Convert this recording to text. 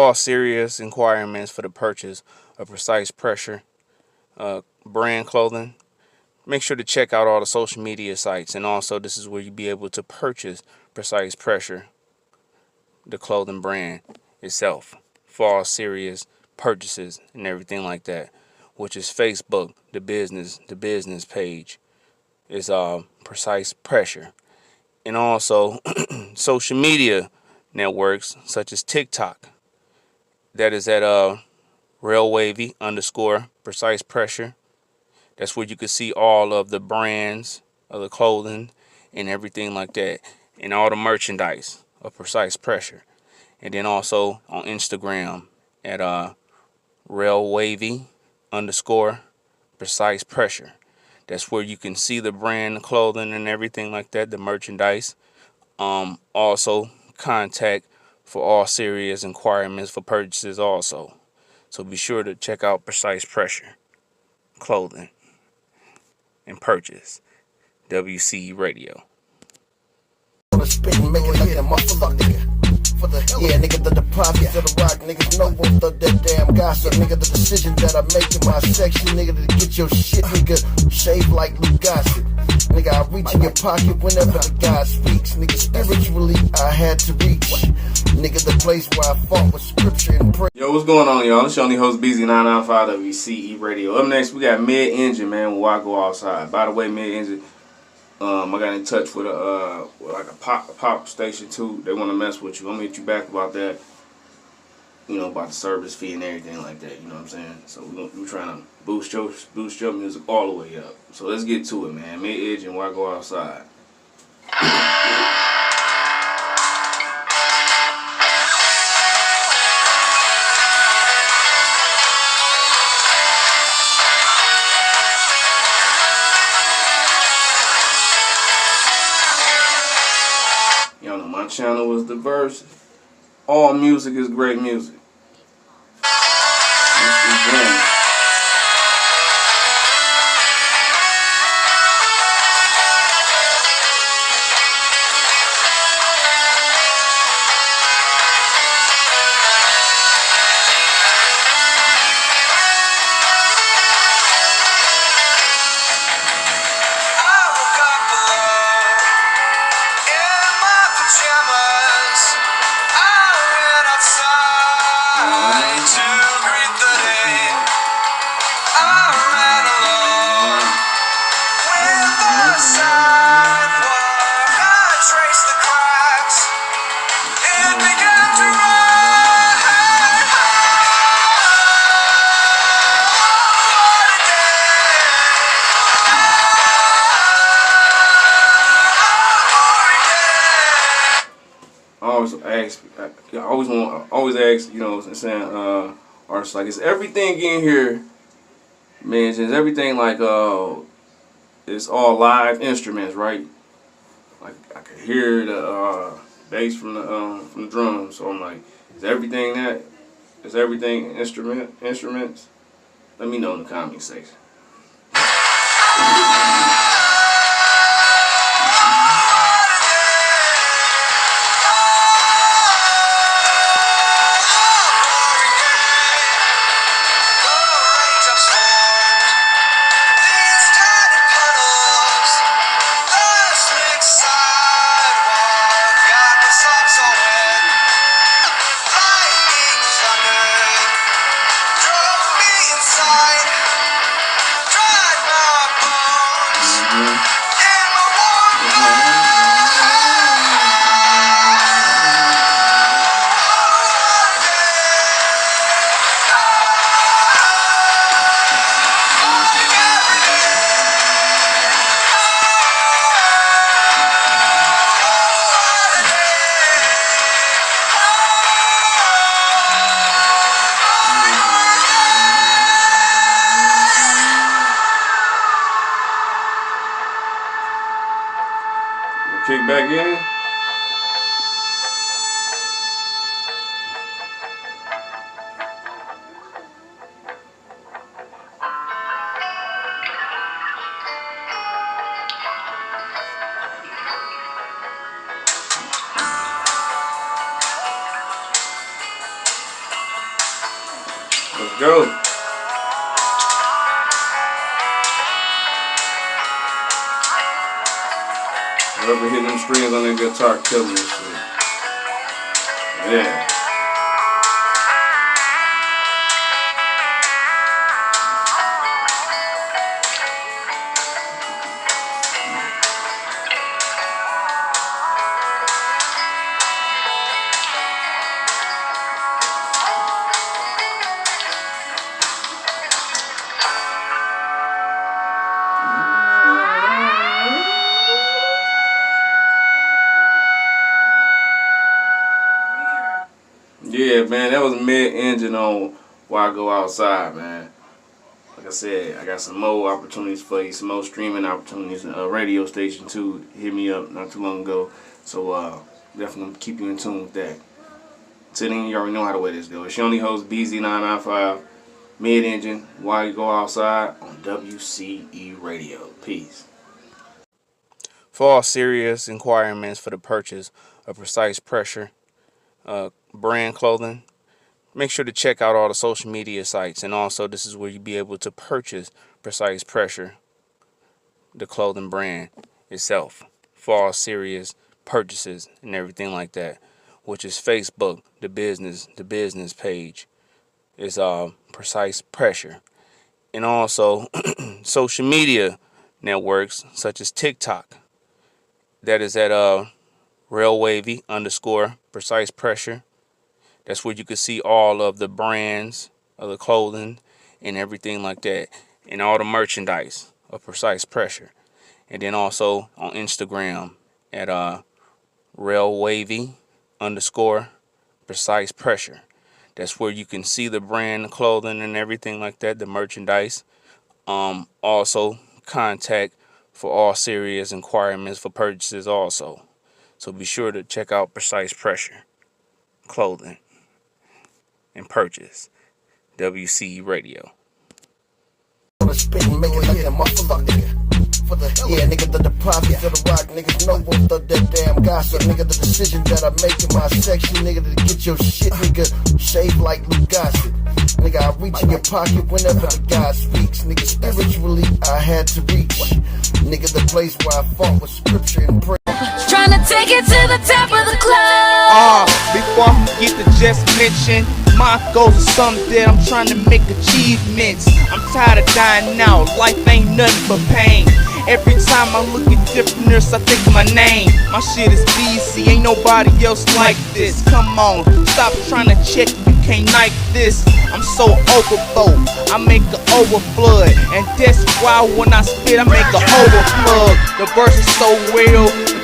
all serious inquiries for the purchase of Precise Pressure brand clothing, make sure to check out all the social media sites. And also, this is where you'll be able to purchase Precise Pressure, the clothing brand itself, for all serious purchases and everything like that, which is Facebook, the business page is Precise Pressure. And also social media networks such as TikTok, that is at Real Wavy underscore Precise Pressure. That's where you can see all of the brands of the clothing and everything like that, and all the merchandise of Precise Pressure. And then also on Instagram at Real Wavy underscore Precise Pressure. That's where you can see the brand, the clothing, and everything like that, the merchandise. Also contact for all serious inquiries for purchases also. So be sure to check out Precise Pressure clothing and purchase. WC Radio. Yeah, nigga, the deposits of the rock, niggas know won't throw that damn gossip. Nigga, the decision that I make in my section, nigga, to get your shit, nigga, shave like Luke Gossip. Nigga, I reach in your pocket whenever the God speaks. Nigga, spiritually, I had to reach. Nigga, the place where I fought with scripture and prayer. Yo, what's going on, y'all? It's your only host, BZ995 WCE Radio. Up next, we got Mid-Engine, man, with Why Go Outside. By the way, Mid-Engine, I got in touch with a pop station too. They want to mess with you. I'm gonna hit you back about that. You know, about the service fee and everything like that. You know what I'm saying? So we're trying to boost your music all the way up. So let's get to it, man. Mid-Engine, Why Go Outside. My channel was diverse. All music is great music. Always ask, you know, saying, artists like, is everything in here, man? Is everything like, it's all live instruments, right? Like I could hear the bass from the drums, so I'm like, is everything instruments? Let me know in the comment section. Kick back in. Whoever hitting them strings on that guitar killing this shit. Yeah. Yeah, man, that was mid-engine on Why I Go Outside, man. Like I said, I got some more opportunities for you, some more streaming opportunities. A radio station, too, hit me up not too long ago. So, definitely keep you in tune with that. Till then, you already know how the way this goes. It's your only host, BZ995, mid-engine, Why You Go Outside on WCE Radio. Peace. For all serious inquiries for the purchase of Precise Pressure brand clothing, make sure to check out all the social media sites. And also, this is where you'll be able to purchase Precise Pressure, the clothing brand itself, for all serious purchases and everything like that, which is Facebook, the business page is Precise Pressure. And also social media networks such as TikTok, that is at _Precise Pressure. That's where you can see all of the brands of the clothing and everything like that, and all the merchandise of Precise Pressure. And then also on Instagram at _Precise Pressure. That's where you can see the brand, the clothing, and everything like that, the merchandise. Also contact for all serious inquiries for purchases also. So be sure to check out Precise Pressure clothing and purchase. WCE Radio. Yeah, nigga, the deposit to the rock, niggas know won't thug that damn gossip. Nigga, the decision that I make in my section, nigga, to get your shit, nigga, shave like Luke Gossett. Nigga, I reach in your pocket whenever the God speaks. Nigga, spiritually, I had to reach. Nigga, the place where I fought with scripture and prayer. Trying to take it to the top of the club. Before I forget to just mention, my goals are something that I'm trying to make achievements. I'm tired of dying out, life ain't nothing but pain. Every time I look at differentness, I think of my name. My shit is BC, ain't nobody else like this. Come on, stop trying to check, you can't like this. I'm so overflow, I make an overflood. And that's why when I spit, I make an overflood. The verse is so real,